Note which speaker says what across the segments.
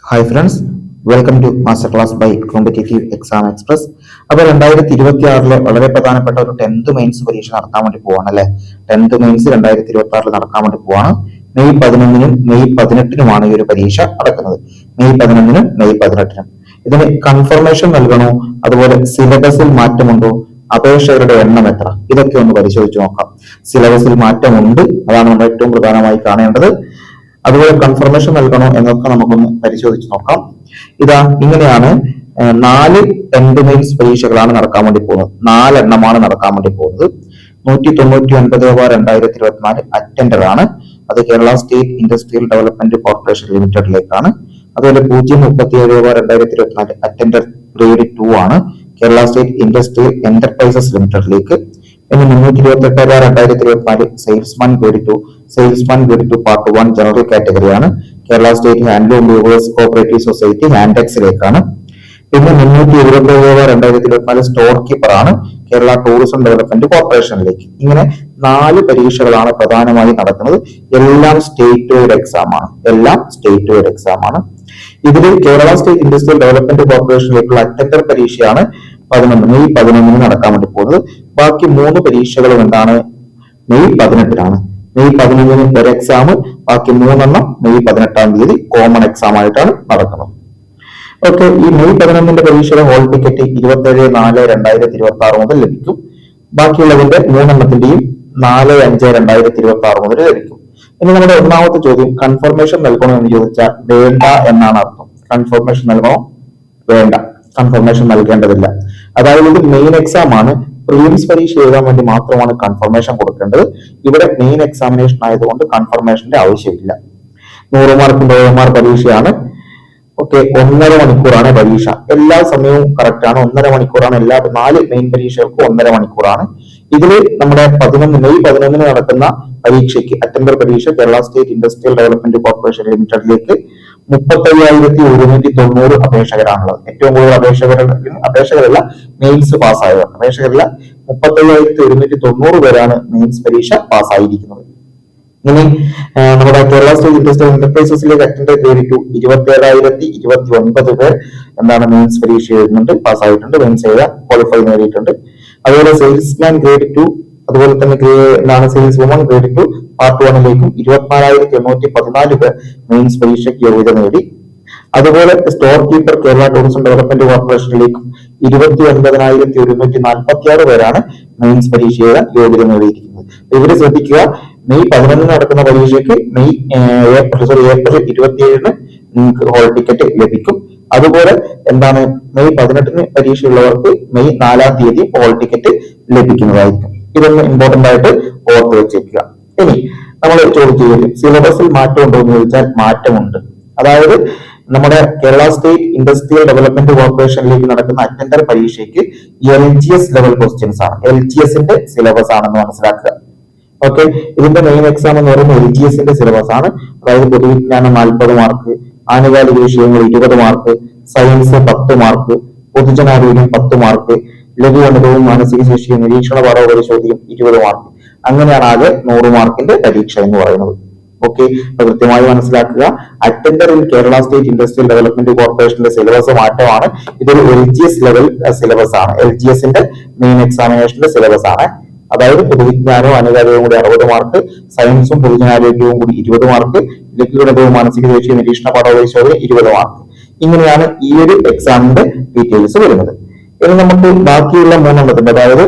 Speaker 1: Hi friends, welcome to master class by competitive exam express. അപ്പോൾ 2026 വളരെ പ്രധാനപ്പെട്ട ഒരു 10th മെയിൻസ് പരീക്ഷ നടത്താൻ വേണ്ടി പോവാണ് അല്ലെ. 10th മെയിൻസ് 2026 നടക്കാൻ വേണ്ടി പോവാണ്. മെയ് 11നും മെയ് 18നുമാണ് ഈ ഒരു പരീക്ഷ നടക്കുന്നത്. മെയ് 11നും മെയ് 18നും ഇതിന് കൺഫർമേഷൻ നൽകണോ, അതുപോലെ സിലബസിൽ മാറ്റമുണ്ടോ, അപേക്ഷകരുടെ എണ്ണം എത്ര, ഇതൊക്കെ ഒന്ന് പരിശോധിച്ച് നോക്കാം. സിലബസിൽ മാറ്റമുണ്ട്, അതാണ് നമ്മൾ ഏറ്റവും പ്രധാനമായി കാണേണ്ടത്. അതുപോലെ കൺഫർമേഷൻ നൽകണോ എന്നൊക്കെ നമുക്കൊന്ന് പരിശോധിച്ച് നോക്കാം. ഇതാ ഇങ്ങനെയാണ് 4 എൻഡ് മെയിൻസ് പരീക്ഷകളാണ് നടക്കാൻ വേണ്ടി പോകുന്നത്. 4 എണ്ണമാണ് നടക്കാൻ വേണ്ടി പോകുന്നത്. 199/2024 അറ്റൻഡർ ആണ്. അത് Kerala state industrial development corporation ലിമിറ്റഡിലേക്കാണ്. അതുപോലെ 037/2024 അറ്റൻഡർ ഗ്രേഡ് 2 ആണ്. കേരള സ്റ്റേറ്റ് ഇൻഡസ്ട്രിയൽ എന്റർപ്രൈസസ് ലിമിറ്റഡിലേക്ക്. പിന്നെ 328/2024 salesman grade 2, salesman grade 2 part 1 general കാറ്റഗറിയാണ്. Kerala state handloom labours cooperative society ഹാൻഡെക്സിലേക്കാണ്. പിന്നെ 327/2024 സ്റ്റോർ കീപ്പർ ആണ്. കേരള ടൂറിസം ഡെവലപ്മെന്റ് കോർപ്പറേഷനിലേക്ക്. ഇങ്ങനെ 4 പരീക്ഷകളാണ് പ്രധാനമായി നടക്കുന്നത്. എല്ലാം സ്റ്റേറ്റ് വൈഡ് എക്സാം ആണ്. ഇതിൽ കേരള സ്റ്റേറ്റ് ഇൻഡസ്ട്രിയൽ ഡെവലപ്മെന്റ് കോർപ്പറേഷനിലേക്കുള്ള അറ്റൻഡർ പരീക്ഷയാണ് മെയ് 11 നടക്കാൻ വേണ്ടി പോകുന്നത്. ബാക്കി 3 പരീക്ഷകളും എന്താണ്, മെയ് 18 മെയ് 11 ഒരു എക്സാം, ബാക്കി 3 മെയ് 18 കോമൺ എക്സാം ആയിട്ടാണ് നടക്കുന്നത്. ഓക്കെ, ഈ മെയ് 11 പരീക്ഷയുടെ ഹോൾ ടിക്കറ്റ് 27/4/2026 മുതൽ ലഭിക്കും. ബാക്കിയുള്ളതിന്റെ 3 4/5/2026 മുതൽ ലഭിക്കും. ഇനി നമ്മുടെ ഒന്നാമത്തെ ചോദ്യം, കൺഫർമേഷൻ നൽകണോ എന്ന് ചോദിച്ചാൽ വേണ്ട എന്നാണ് അർത്ഥം. കൺഫർമേഷൻ നൽകണോ? വേണ്ട, കൺഫർമേഷൻ നൽകേണ്ടതില്ല. അതായത് ഇത് മെയിൻ എക്സാം ആണ്. പ്രിലിംസ് പരീക്ഷ എഴുതാൻ വേണ്ടി മാത്രമാണ് കൺഫർമേഷൻ കൊടുക്കേണ്ടത്. ഇവിടെ മെയിൻ എക്സാമിനേഷൻ ആയതുകൊണ്ട് കൺഫർമേഷന്റെ ആവശ്യമില്ല. 100 മാർക്കിന്റെ OMR പരീക്ഷയാണ്. ഓക്കെ, 1.5 മണിക്കൂറാണ് പരീക്ഷ. എല്ലാ സമയവും കറക്റ്റ് ആണ്. 1.5 മണിക്കൂറാണ്. എല്ലാ 4 മെയിൻ പരീക്ഷകൾക്കും 1.5 മണിക്കൂറാണ്. ഇതില് നമ്മുടെ മെയ് 11 നടക്കുന്ന പരീക്ഷയ്ക്ക് അറ്റൻഡർ പരീക്ഷ Kerala state industrial development corporation ലിമിറ്റഡിലേക്ക് 35,190 അപേക്ഷകരാണുള്ളത്. ഏറ്റവും കൂടുതൽ അപേക്ഷകരല്ല മെയിൻസ് പാസ്സായവർ. അപേക്ഷകരില്ല 35,190 പേരാണ് മെയിൻസ് പരീക്ഷ പാസ്സായിരിക്കുന്നത്. ഇനി നമ്മുടെ കേരള സ്റ്റേറ്റ് ഇൻഡസ്ട്രിയൽ എന്റർപ്രൈസസിലേക്ക് അറ്റൻഡർ ഗ്രേഡ് 2 27,029 പേർ എന്താണ് മെയിൻസ് പരീക്ഷ എഴുതുന്നുണ്ട്, പാസ്സായിട്ടുണ്ട്, മെയിൻസ് എഴുതാൻ ക്വാളിഫൈ നേടിയിട്ടുണ്ട്. അതുപോലെ സെയിൽസ്മാൻ ഗ്രേഡ് 2, അതുപോലെ തന്നെ സെയിൽസ് വുമൺ ഗ്രേഡ് 2 പാർട്ട് 1ലേക്കും 24,814 പേർ മെയിൻസ് പരീക്ഷയ്ക്ക് യോഗ്യത നേടി. അതുപോലെ store keeper Kerala tourism development കോർപ്പറേഷനിലേക്കും 29,146 പേരാണ് മെയിൻസ് പരീക്ഷ എഴുതാൻ യോഗ്യത നേടിയിരിക്കുന്നത്. ഇവര് ശ്രദ്ധിക്കുക, മെയ് 11 നടക്കുന്ന പരീക്ഷയ്ക്ക് ഏപ്രിൽ 27 നിങ്ങൾക്ക് ഹോൾ ടിക്കറ്റ് ലഭിക്കും. അതുപോലെ എന്താണ്, മെയ് 18 പരീക്ഷയുള്ളവർക്ക് മെയ് 4 ഹോൾ ടിക്കറ്റ് ലഭിക്കുന്നതായിരിക്കും. ഇതൊന്ന് ഇമ്പോർട്ടന്റ് ആയിട്ട് ഓർത്ത് വെച്ചേക്കുക. ഇനി നമ്മൾ ചോദിച്ചു, സിലബസിൽ മാറ്റം ഉണ്ടോ എന്ന് ചോദിച്ചാൽ മാറ്റമുണ്ട്. അതായത് നമ്മുടെ കേരള സ്റ്റേറ്റ് ഇൻഡസ്ട്രിയൽ ഡെവലപ്മെന്റ് കോർപ്പറേഷനിലേക്ക് നടക്കുന്ന അറ്റൻഡർ പരീക്ഷയ്ക്ക് LGS ലെവൽ ക്വസ്റ്റ്യൻസ് ആണ്. LGSന്റെ സിലബസ് ആണെന്ന് മനസ്സിലാക്കുക. ഓക്കെ, ഇതിന്റെ മെയിൻ എക്സാം എന്ന് പറയുന്നത് LGSന്റെ സിലബസ് ആണ്. അതായത് പൊതുവിജ്ഞാനം 40 മാർക്ക്, ആനുകാലിക വിഷയങ്ങൾ 20 മാർക്ക്, സയൻസ് 10 മാർക്ക്, പൊതുജനാരോഗ്യം 10 മാർക്ക്, ലഘു അനുഭവവും മാനസിക ശേഷിയും നിരീക്ഷണ പാഠ പരിശോധനയും 20 മാർക്ക്. അങ്ങനെയാണ് ആകെ 100 മാർക്കിന്റെ പരീക്ഷ എന്ന് പറയുന്നത്. ഓക്കെ, കൃത്യമായി മനസ്സിലാക്കുക. Attender in Kerala state industrial development കോർപ്പറേഷന്റെ സിലബസ് മാറ്റമാണ്. ഇതൊരു LGS ലെവൽ സിലബസ് ആണ്. LGSന്റെ മെയിൻ എക്സാമിനേഷന്റെ സിലബസ് ആണ്. അതായത് പൊതുവിജ്ഞാനവും അനുകാരികവും കൂടി 60 മാർക്ക്, സയൻസും പൊതുജനാരോഗ്യവും കൂടി 20 മാർക്ക്, ലഘുഗണിതവും മാനസിക ശേഷിയും നിരീക്ഷണ പാഠ പരിശോധന 20 മാർക്ക്. ഇങ്ങനെയാണ് ഈ ഒരു എക്സാമിന്റെ ഡീറ്റെയിൽസ് വരുന്നത്. ഇനി നമുക്ക് ബാക്കിയുള്ള 3 അതായത്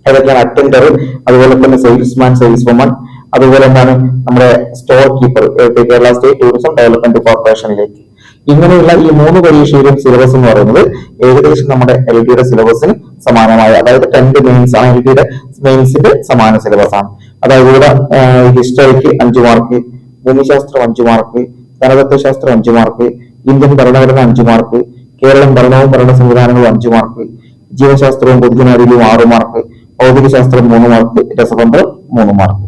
Speaker 1: ഏതൊക്കെയാണ്, അറ്റൻഡർ, അതുപോലെ തന്നെ സെയിൽസ്മാൻ, സെയിൽസ് വുമൺ, അതുപോലെ എന്താണ് നമ്മുടെ store keeper Kerala state tourism development കോർപ്പറേഷനിലേക്ക്. ഇങ്ങനെയുള്ള ഈ 3 പരീക്ഷയിലും സിലബസ് എന്ന് പറയുന്നത് ഏകദേശം നമ്മുടെ LDയുടെ സിലബസിന് സമാനമായ, അതായത് 10th മെയിൻസ് ആണ്. LDയുടെ മെയിൻസിന്റെ സമാന സിലബസ് ആണ്. അതായത് ഇവിടെ ഹിസ്റ്ററിക്ക് 5 മാർക്ക്, ഭൂമിശാസ്ത്രം 5 മാർക്ക്, ധനതത്വശാസ്ത്രം 5 മാർക്ക്, ഇന്ത്യൻ ഭരണഘടന 5 മാർക്ക്, കേരളം ഭരണവും ഭരണ സംവിധാനങ്ങളും 5 മാർക്ക്, ജീവശാസ്ത്രവും പൊതുജനാരോഗ്യവും 6 മാർക്ക്, ഭൗതികശാസ്ത്രം 3 മാർക്ക്, രസതന്ത്രം 3 മാർക്ക്.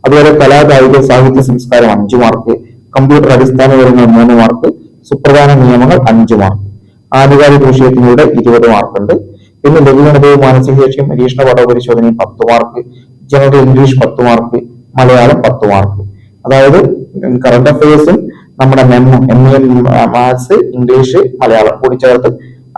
Speaker 1: അതുപോലെ കലാ, കായിക, സാഹിത്യ, സംസ്കാരം 5 മാർക്ക്, കമ്പ്യൂട്ടർ അടിസ്ഥാന വിവരങ്ങൾ 3 മാർക്ക്, സുപ്രധാന നിയമങ്ങൾ 5 മാർക്ക്, ആനുകാലിക വിഷയത്തിലൂടെ 20 മാർക്ക് ഉണ്ട്. പിന്നെ ലഘുഗണിതവും മാനസിക ശേഷിയും നിരീക്ഷണ പാഠ പരിശോധനയും 10 mark, general English 10 mark, Malayalam 10 mark. അതായത് കറണ്ട് അഫയേഴ്സും നമ്മുടെ MEM മാത്സ്, ഇംഗ്ലീഷ്, മലയാളം കൂടി ചേർത്ത്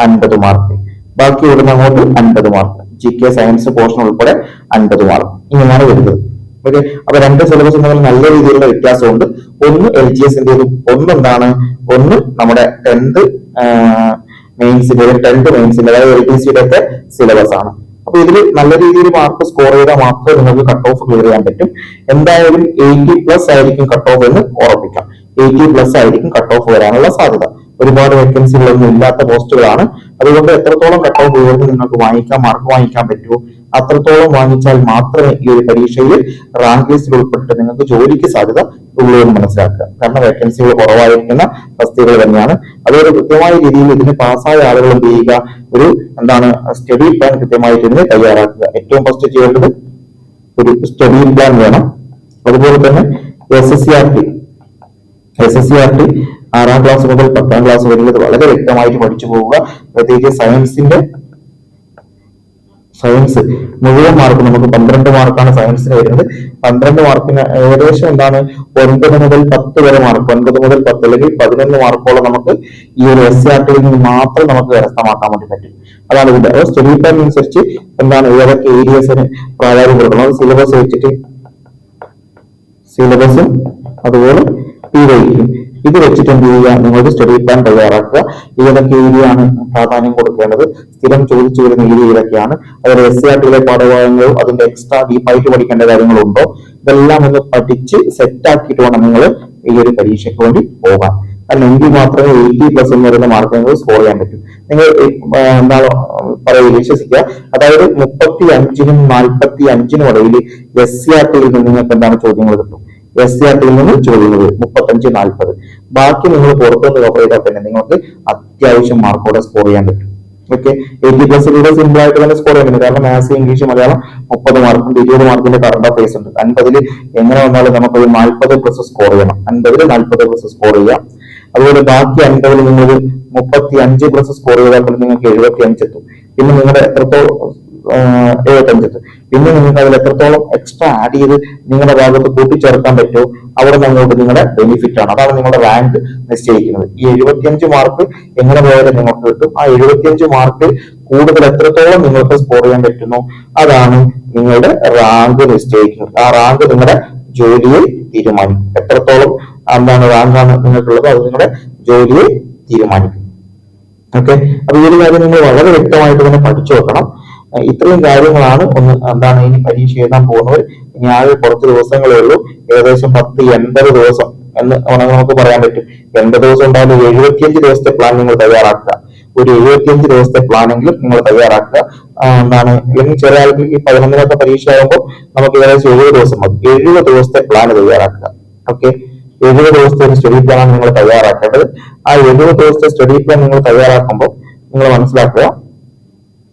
Speaker 1: 50 മാർക്ക്. ബാക്കി ഇവിടുന്ന് അങ്ങോട്ട് 50 മാർക്ക്. GK സയൻസ് പോർഷൻ ഉൾപ്പെടെ 50 മാർക്ക്. ഇങ്ങനെയാണ് വരുന്നത്. ഓക്കെ, അപ്പൊ രണ്ട് സിലബസ് തമ്മിൽ നല്ല രീതിയിലുള്ള വ്യത്യാസമുണ്ട്. ഒന്ന് LGSന്റേതും ഒന്ന് നമ്മുടെ 10th മെയിൻസിന്റെ അതായത് LTCയുടെ ഒക്കെ സിലബസ് ആണ്. അപ്പൊ ഇതിൽ നല്ല രീതിയിൽ മാർക്ക് സ്കോർ ചെയ്താൽ മാത്രമേ നിങ്ങൾക്ക് കട്ട് ഓഫ് ക്ലിയർ ചെയ്യാൻ പറ്റും. എന്തായാലും 80+ ആയിരിക്കും കട്ട് ഓഫ് എന്ന് ഉറപ്പിക്കാം. 80+ ആയിരിക്കും കട്ട് ഓഫ് വരാനുള്ള സാധ്യത. ഒരുപാട് വേക്കൻസികളൊന്നും ഇല്ലാത്ത പോസ്റ്റുകളാണ്. അതുകൊണ്ട് എത്രത്തോളം കട്ട് ഓഫ് ഉയർന്ന് നിങ്ങൾക്ക് മാർക്ക് വാങ്ങിക്കാൻ പറ്റുമോ അത്രത്തോളം വാങ്ങിച്ചാൽ മാത്രമേ ഈ ഒരു പരീക്ഷയിൽ റാങ്ക് ലിസ്റ്റിൽ ഉൾപ്പെട്ടിട്ട് നിങ്ങൾക്ക് ജോലിക്ക് സാധ്യത ഉള്ളൂ എന്ന് മനസ്സിലാക്കുക. കാരണം വേക്കൻസികൾ കുറവായിരിക്കുന്ന വസ്തുക്കൾ തന്നെയാണ്. അതുകൊണ്ട് കൃത്യമായ രീതിയിൽ ഇതിന് പാസ്സായ ആളുകൾ എന്ത് ചെയ്യുക, ഒരു സ്റ്റഡി പ്ലാൻ കൃത്യമായിട്ട് ഇതിന് തയ്യാറാക്കുക. ഏറ്റവും ഫസ്റ്റ് ചെയ്യേണ്ടത് ഒരു സ്റ്റഡി പ്ലാൻ വേണം. അതുപോലെ തന്നെ SSCRT 6ാം ക്ലാസ് മുതൽ 10ാം ക്ലാസ് വരെയുള്ളത് വളരെ വ്യക്തമായിട്ട് പഠിച്ചു പോവുക. പ്രത്യേകിച്ച് സയൻസ് മുഴുവൻ മാർക്ക് നമുക്ക് 12 മാർക്കാണ് സയൻസിന് വരുന്നത്. 12 മാർക്കിന് ഏകദേശം 9 മുതൽ 10 വരെ മാർക്ക്, 9 മുതൽ 10 അല്ലെങ്കിൽ 11 മാർക്കോളം നമുക്ക് ഈ ഒരു SCRTയിൽ നിന്ന് മാത്രം നമുക്ക് കരസ്ഥമാക്കാൻ വേണ്ടി പറ്റും. അതാണ് ഇതിന്റെ സ്റ്റഡി പ്ലാൻ അനുസരിച്ച് ഏതൊക്കെ ഏരിയസിന് പ്രാധാന്യം കൊടുക്കണം. സിലബസ് വെച്ചിട്ട് സിലബസും അതുപോലെ PYQ ഇത് വെച്ചിട്ട് എന്ത് ചെയ്യുക, നിങ്ങൾക്ക് സ്റ്റഡി പ്ലാൻ തയ്യാറാക്കുക. ഏതൊക്കെ ഏരിയയാണ് പ്രാധാന്യം കൊടുക്കേണ്ടത്, സ്ഥിരം ചോദിച്ചു വരുന്ന ഏരിയ ഏതൊക്കെയാണ്, അതുപോലെ SCRTയിലെ പാഠഭാഗങ്ങളും അതിന്റെ എക്സ്ട്രാ ഡീപ്പായിട്ട് പഠിക്കേണ്ട കാര്യങ്ങളുണ്ടോ, ഇതെല്ലാം ഒന്ന് പഠിച്ച് സെറ്റ് ആക്കിയിട്ട് വേണം നിങ്ങൾ ഈ ഒരു പരീക്ഷയ്ക്ക് വേണ്ടി പോകാൻ. കാരണം എങ്കിൽ മാത്രമേ 80+ എന്ന് പറയുന്ന മാർക്ക് നിങ്ങൾ സ്കോർ ചെയ്യാൻ പറ്റും. നിങ്ങൾ വിശ്വസിക്കുക. അതായത് 35നും 45നും ഇടയിൽ SCRTയിൽ നിന്ന് നിങ്ങൾക്ക് ചോദ്യങ്ങൾ കിട്ടും. SCRTയിൽ നിന്ന് ചോദ്യങ്ങൾ 35, 40. ബാക്കി നിങ്ങൾ പുറത്തുനിന്ന് കവർ ചെയ്താൽ തന്നെ നിങ്ങൾക്ക് അത്യാവശ്യം മാർക്കോടെ സ്കോർ ചെയ്യാൻ പറ്റും. ഓക്കെ, 80+ സിമ്പിൾ ആയിട്ട് തന്നെ സ്കോർ ചെയ്യാൻ പറ്റും. കാരണം മാത്സ്, ഇംഗ്ലീഷ്, മലയാളം 30 മാർക്കുണ്ട്, 20 മാർക്കിന്റെ കറണ്ട് അഫയേഴ്സ് ഉണ്ട്. 50ൽ എങ്ങനെ വന്നാലും നമുക്ക് 40+ സ്കോർ ചെയ്യണം. 50ൽ 40+ സ്കോർ ചെയ്യാം. അതുപോലെ ബാക്കി 50ൽ നിങ്ങൾ 35+ സ്കോർ ചെയ്താൽ നിങ്ങൾക്ക് 75 എത്തും. പിന്നെ നിങ്ങളുടെ എത്രത്തോളം 75 എത്തും. പിന്നെ നിങ്ങൾക്ക് അതിൽ എത്രത്തോളം എക്സ്ട്രാ ആഡ് ചെയ്ത് നിങ്ങളുടെ ഭാഗത്ത് കൂട്ടിച്ചേർക്കാൻ പറ്റുമോ അവിടെ നിങ്ങളുടെ ബെനിഫിറ്റ് ആണ്. അതാണ് നിങ്ങളുടെ റാങ്ക് നിശ്ചയിക്കുന്നത്. ഈ 75 മാർക്ക് എങ്ങനെ പോയാലും നിങ്ങൾക്ക് കിട്ടും. ആ 75 മാർക്ക് കൂടുതൽ എത്രത്തോളം നിങ്ങൾക്ക് സ്കോർ ചെയ്യാൻ പറ്റുന്നു അതാണ് നിങ്ങളുടെ റാങ്ക് നിശ്ചയിക്കുന്നത്. ആ റാങ്ക് നിങ്ങളുടെ ജോലിയെ തീരുമാനിക്കും. എത്രത്തോളം റാങ്കാണ് നിങ്ങൾക്കുള്ളത് അത് നിങ്ങളുടെ ജോലിയെ തീരുമാനിക്കും. ഓക്കെ, അപ്പൊ ഈ ഒരു കാര്യം നിങ്ങൾ വളരെ വ്യക്തമായിട്ട് തന്നെ പഠിച്ചു വെക്കണം. ഇത്രയും കാര്യങ്ങളാണ് ഇനി പരീക്ഷ എഴുതാൻ പോകുന്നവർ. ഇനി ആകെ കുറച്ച് ദിവസങ്ങളേ ഉള്ളൂ. ഏകദേശം 10-80 ദിവസം എന്ന് നമുക്ക് പറയാൻ പറ്റും. 80 ദിവസം ഉണ്ടാകുമ്പോൾ 75 ദിവസത്തെ പ്ലാൻ നിങ്ങൾ തയ്യാറാക്കുക. ഒരു 75 ദിവസത്തെ പ്ലാനെങ്കിലും നിങ്ങൾ തയ്യാറാക്കുക. അല്ലെങ്കിൽ ചില ആൾക്ക് ഈ 11 പരീക്ഷ ആകുമ്പോൾ നമുക്ക് ഏകദേശം 70 ദിവസം മതി. 70 ദിവസത്തെ പ്ലാൻ തയ്യാറാക്കുക. ഓക്കെ, 70 ദിവസത്തെ ഒരു സ്റ്റഡി പ്ലാനാണ് നിങ്ങൾ തയ്യാറാക്കേണ്ടത്. ആ 70 ദിവസത്തെ സ്റ്റഡി പ്ലാൻ നിങ്ങൾ തയ്യാറാക്കുമ്പോൾ നിങ്ങൾ മനസ്സിലാക്കുക,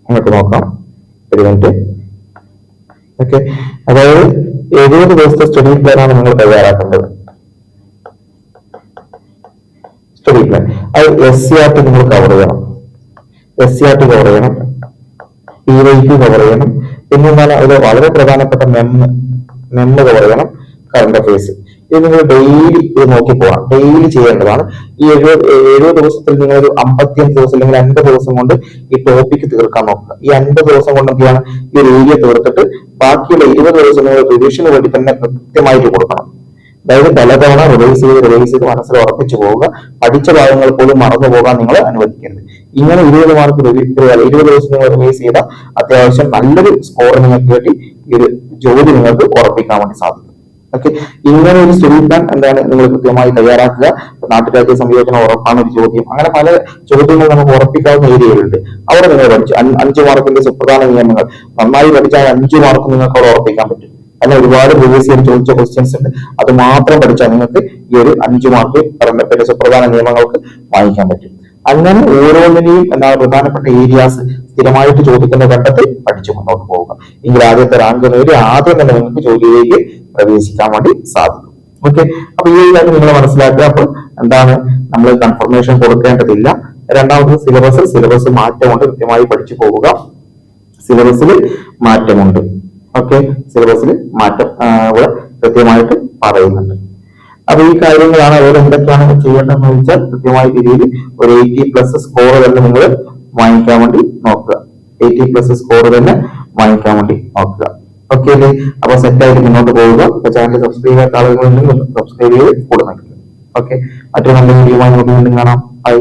Speaker 1: നിങ്ങൾക്ക് നോക്കാം ഒരു മിനിറ്റ്. ഓക്കെ, അതായത് 70 ദിവസത്തെ സ്റ്റഡി പ്ലാനാണ് നിങ്ങൾ തയ്യാറാക്കേണ്ടത്. സ്റ്റഡി പ്ലാൻ അത് SCRT നിങ്ങൾ കവർ ചെയ്യണം. SCRT കവർ ചെയ്യണം, PYQ കവർ ചെയ്യണം. പിന്നെന്താണ് അതിൽ വളരെ പ്രധാനപ്പെട്ട MEM കവർ ചെയ്യണം, കറണ്ട് അഫയേഴ്സ്. ഇത് നിങ്ങൾ ഡെയിലി ഇത് നോക്കി പോകണം. ഡെയിലി ചെയ്യേണ്ടതാണ്. ഈ 70 ദിവസത്തിൽ നിങ്ങൾ ഒരു 55 ദിവസം അല്ലെങ്കിൽ 50 ദിവസം കൊണ്ട് ഈ ടോപ്പിക്ക് തീർക്കാൻ നോക്കുക. ഈ 50 ദിവസം കൊണ്ട് എന്താണ് ഈ ഒരു ഏരിയ തീർത്തിട്ട് ബാക്കിയുള്ള 20 ദിവസം നിങ്ങൾ റിവിഷന് വേണ്ടി തന്നെ കൃത്യമായിട്ട് കൊടുക്കണം. അതായത് പലതവണ റിവൈസ് ചെയ്ത് മനസ്സിൽ ഉറപ്പിച്ചു പോവുക. പഠിച്ച ഭാഗങ്ങൾ പോലും മറന്നു പോകാൻ നിങ്ങൾ അനുവദിക്കരുത്. ഇങ്ങനെ 20 മാർക്ക് 20 ദിവസം നിങ്ങൾ റിവൈസ് ചെയ്താൽ അത്യാവശ്യം നല്ലൊരു സ്കോർ നിങ്ങൾക്ക് കിട്ടി ഈ ഒരു ജോലി നിങ്ങൾക്ക് ഉറപ്പിക്കാൻ വേണ്ടി സാധിക്കും. ഓക്കെ, ഇങ്ങനെ ഒരു സ്റ്റഡി പ്ലാൻ നിങ്ങൾ കൃത്യമായി തയ്യാറാക്കുക. നാട്ടുരാജ്യ സംയോജനം ഉറപ്പാണ് ഒരു ചോദ്യം. അങ്ങനെ പല ചോദ്യങ്ങൾ നമുക്ക് ഉറപ്പിക്കാവുന്ന ഏരിയകളുണ്ട്. അവിടെ നിങ്ങൾ പഠിച്ചു 5 മാർക്കിന്റെ സുപ്രധാന നിയമങ്ങൾ നന്നായി പഠിച്ചാൽ 5 മാർക്ക് നിങ്ങൾക്ക് അവിടെ ഉറപ്പിക്കാൻ പറ്റും. അങ്ങനെ ഒരുപാട് പ്രീവിയസ് ഇയർ ചോദിച്ച ക്വസ്റ്റ്യൻസ് ഉണ്ട്. അത് മാത്രം പഠിച്ചാൽ നിങ്ങൾക്ക് ഈ ഒരു 5 മാർക്ക് പറഞ്ഞ സുപ്രധാന നിയമങ്ങൾക്ക് വാങ്ങിക്കാൻ പറ്റും. അങ്ങനെ ഓരോന്നിനെയും പ്രധാനപ്പെട്ട ഏരിയാസ് സ്ഥിരമായിട്ട് ചോദിക്കുന്ന ഘട്ടത്തിൽ പഠിച്ചു മുന്നോട്ട് പോവുക. എങ്കിൽ ആദ്യത്തെ റാങ്ക് നേടി ആദ്യം തന്നെ നിങ്ങൾക്ക് ജോലിയിലേക്ക് പ്രവേശിക്കാൻ വേണ്ടി സാധിക്കും. ഓക്കെ, അപ്പൊ ഈ കാര്യം നിങ്ങൾ മനസ്സിലാക്കുക. അപ്പോൾ നമ്മൾ കൺഫർമേഷൻ കൊടുക്കേണ്ടതില്ല. രണ്ടാമത് സിലബസ് മാറ്റമുണ്ട്. കൃത്യമായി പഠിച്ചു പോവുക. സിലബസിൽ മാറ്റമുണ്ട്. ഓക്കെ, സിലബസിൽ മാറ്റം ഇവിടെ കൃത്യമായിട്ട് പറയുന്നുണ്ട്. അപ്പൊ ഈ കാര്യങ്ങളാണ് അതുപോലെ എന്തൊക്കെയാണ് ചെയ്യേണ്ടതെന്ന് വെച്ചാൽ കൃത്യമായ രീതിയിൽ ഒരു 80+ സ്കോർ തന്നെ നിങ്ങൾ വാങ്ങിക്കാൻ വേണ്ടി നോക്കുക. 80+ സ്കോർ തന്നെ വാങ്ങിക്കാൻ വേണ്ടി നോക്കുക. ഓക്കെ അല്ലേ? അപ്പൊ സെറ്റ് ആയിട്ട് മുന്നോട്ട് പോവുക. ചാനൽ സബ്സ്ക്രൈബ് ചെയ്യാത്ത ആളുകളുണ്ടെങ്കിൽ സബ്സ്ക്രൈബ് ചെയ്ത് കൂടെ നിൽക്കുക. ഓക്കെ, മറ്റൊരു നല്ല വീഡിയോ വീണ്ടും കാണാം. ബൈ.